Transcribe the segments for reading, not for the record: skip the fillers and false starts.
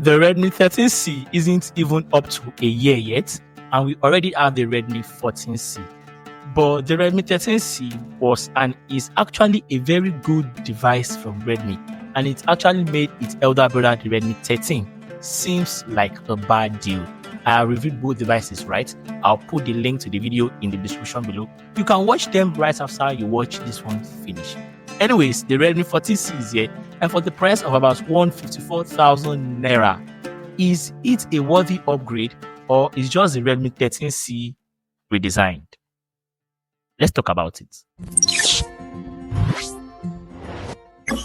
The Redmi 13C isn't even up to a year yet, and we already have the Redmi 14C. But the Redmi 13C was and is actually a very good device from Redmi, and it actually made its elder brother, the Redmi 13, seems like a bad deal. I reviewed both devices, right? I'll put the link to the video in the description below. You can watch them right after you watch this one finish. Anyways, the Redmi 14C is here, and for the price of about 154,000 naira, is it a worthy upgrade or is just the Redmi 13C redesigned? Let's talk about it.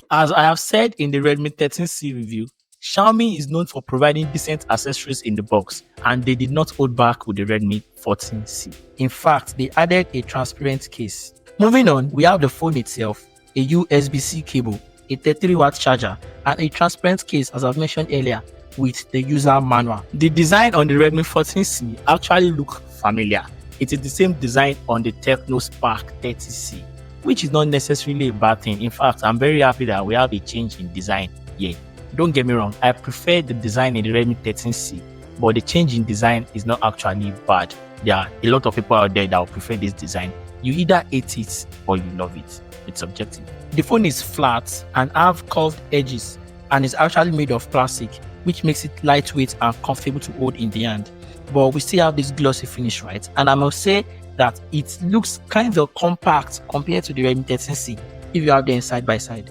As I have said in the Redmi 13C review, Xiaomi is known for providing decent accessories in the box, and they did not hold back with the Redmi 14C. In fact, they added a transparent case. Moving on, we have the phone itself, a USB-C cable, a 33-watt charger, and a transparent case as I've mentioned earlier with the user manual. The design on the Redmi 14C actually looks familiar. It is the same design on the Tecno Spark 30C, which is not necessarily a bad thing. In fact, I'm very happy that we have a change in design here. Don't get me wrong, I prefer the design in the Redmi 13C, but the change in design is not actually bad. There are a lot of people out there that will prefer this design. You either hate it or you love it. It's subjective. The phone is flat and have curved edges and is actually made of plastic, which makes it lightweight and comfortable to hold in the hand. But we still have this glossy finish, right? And I must say that it looks kind of compact compared to the Redmi 13C if you have them side by side.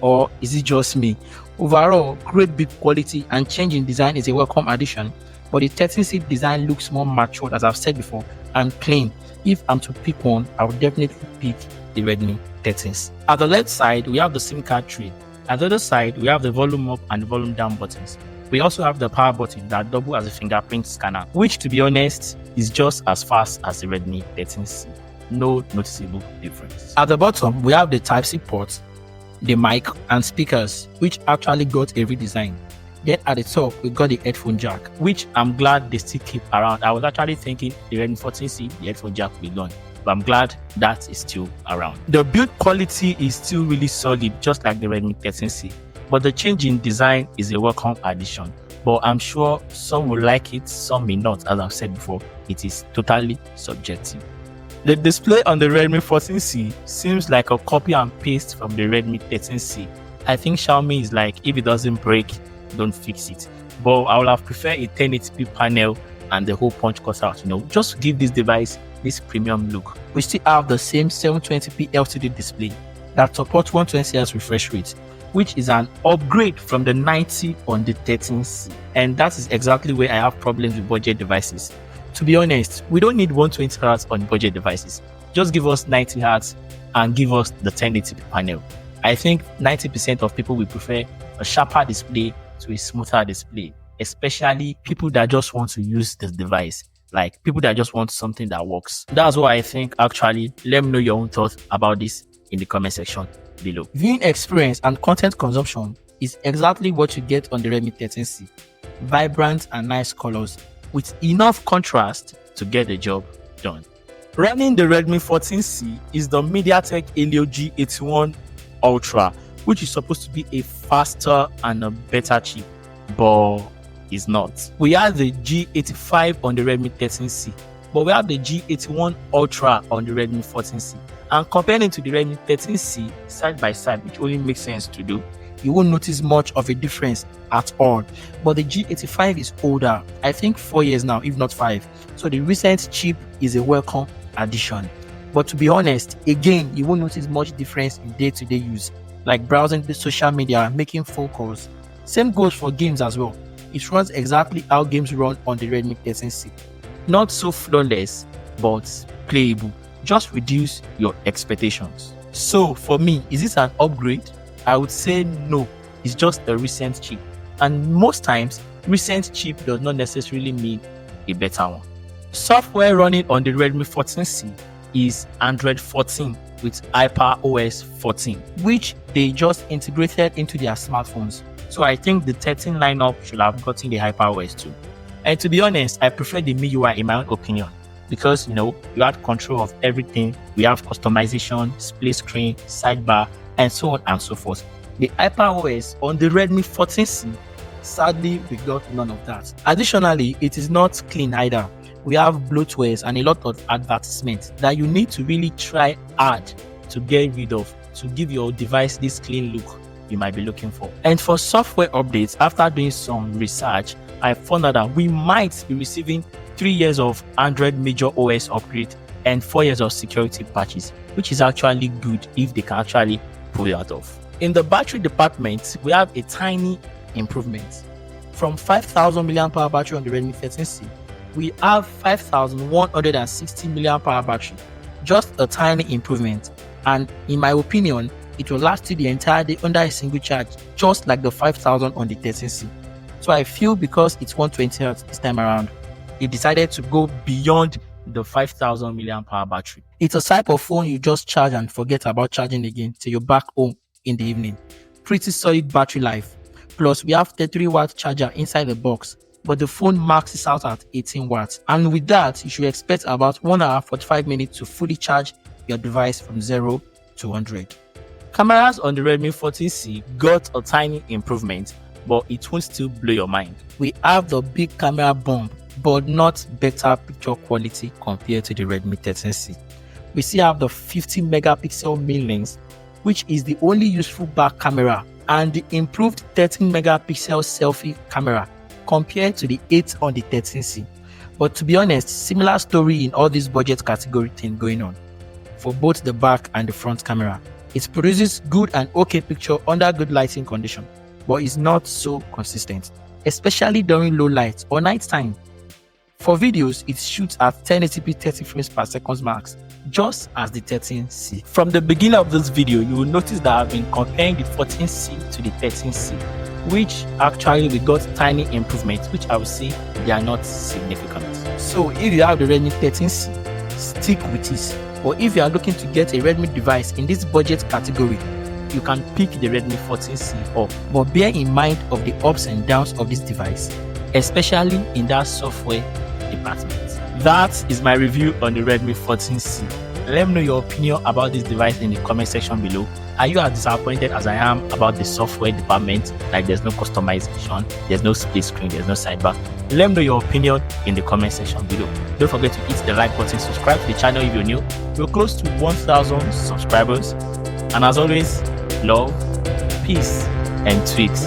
Or is it just me? Overall, great build quality and change in design is a welcome addition, but the 13C design looks more matured, as I've said before, and clean. If I'm to pick one, I would definitely pick the Redmi 13C. At the left side, we have the SIM card tray. At the other side, we have the volume up and the volume down buttons. We also have the power button that doubles as a fingerprint scanner, which, to be honest, is just as fast as the Redmi 13C. No noticeable difference. At the bottom, we have the Type-C port, the mic and speakers, which actually got a redesign. Then at the top, we got the headphone jack, which I'm glad they still keep around. I was actually thinking the Redmi 14C, the headphone jack will be gone, but I'm glad that is still around. The build quality is still really solid, just like the Redmi 13C, but the change in design is a welcome addition. But I'm sure some will like it, some may not. As I've said before, it is totally subjective. The display on the Redmi 14C seems like a copy and paste from the Redmi 13C. I think Xiaomi is like, if it doesn't break, don't fix it. But I would have preferred a 1080p panel and the hole punch cutout, just to give this device this premium look. We still have the same 720p LCD display that supports 120Hz refresh rate, which is an upgrade from the 90 on the 13C. And that is exactly where I have problems with budget devices. To be honest, we don't need 120Hz on budget devices. Just give us 90Hz and give us the 1080p panel. I think 90% of people will prefer a sharper display to a smoother display, especially people that just want to use this device, like people that just want something that works. That's what I think. Actually, let me know your own thoughts about this in the comment section below. Viewing experience and content consumption is exactly what you get on the Redmi 13C. Vibrant and nice colors with enough contrast to get the job done. Running the Redmi 14C is the MediaTek Helio G81 Ultra, which is supposed to be a faster and a better chip, but it's not. We have the G85 on the Redmi 13C, but we have the G81 Ultra on the Redmi 14C. And comparing to the Redmi 13C side by side, which only makes sense to do, you won't notice much of a difference at all. But the G85 is older, I think 4 years now, if not 5. So the recent chip is a welcome addition. But to be honest, again, you won't notice much difference in day-to-day use, like browsing the social media, making phone calls. Same goes for games as well. It runs exactly how games run on the Redmi 13C. Not so flawless, but playable. Just reduce your expectations. So for me, is this an upgrade? I would say no, it's just a recent chip. And most times, recent chip does not necessarily mean a better one. Software running on the Redmi 14C is Android 14 with HyperOS 14, which they just integrated into their smartphones. So I think the 13 lineup should have gotten the HyperOS too. And to be honest, I prefer the MIUI in my own opinion, because you have control of everything. We have customization, split screen, sidebar, and so on and so forth. The HyperOS on the Redmi 14C Sadly, we got none of that. Additionally, it is not clean either. We have bloatwares and a lot of advertisements that you need to really try hard to get rid of to give your device this clean look you might be looking for. And for software updates, after doing some research, I found out that we might be receiving 3 years of Android major OS upgrade and 4 years of security patches, which is actually good if they can actually pull that off. In the battery department, we have a tiny improvement. From 5,000 mAh battery on the Redmi 14C, we have 5,160 mAh battery. Just a tiny improvement, and in my opinion, it will last you the entire day under a single charge, just like the 5,000 on the 13C. So I feel because it's 120 Hz this time around, they decided to go beyond the 5,000 mAh battery. It's a type of phone you just charge and forget about charging again till you're back home in the evening. Pretty solid battery life. Plus, we have 33-watt charger inside the box, but the phone maxes out at 18 watts. And with that, you should expect about 1 hour 45 minutes to fully charge your device from 0 to 100. Cameras on the Redmi 14C got a tiny improvement, but it won't still blow your mind. We have the big camera bump, but not better picture quality compared to the Redmi 13C. We still have the 50 megapixel main lens, which is the only useful back camera, and the improved 13 megapixel selfie camera compared to the 8 on the 13C. But to be honest, similar story in all this budget category thing going on for both the back and the front camera. It produces good and okay picture under good lighting condition, but is not so consistent, especially during low light or night time. For videos, it shoots at 1080p 30 frames per second max, just as the 13C. From the beginning of this video, you will notice that I've been comparing the 14C to the 13C, which actually we got tiny improvements, which I will say they are not significant. So if you have the Redmi 13C, stick with it. Or if you are looking to get a Redmi device in this budget category, you can pick the Redmi 14C up. But bear in mind of the ups and downs of this device, especially in that software department. That is my review on the Redmi 14C. Let me know your opinion about this device in the comment section below. Are you as disappointed as I am about the software department? Like there's no customization, there's no split screen, there's no sidebar. Let me know your opinion in the comment section below. Don't forget to hit the like button, subscribe to the channel if you're new. We're close to 1,000 subscribers. And as always, love, peace, and tweaks.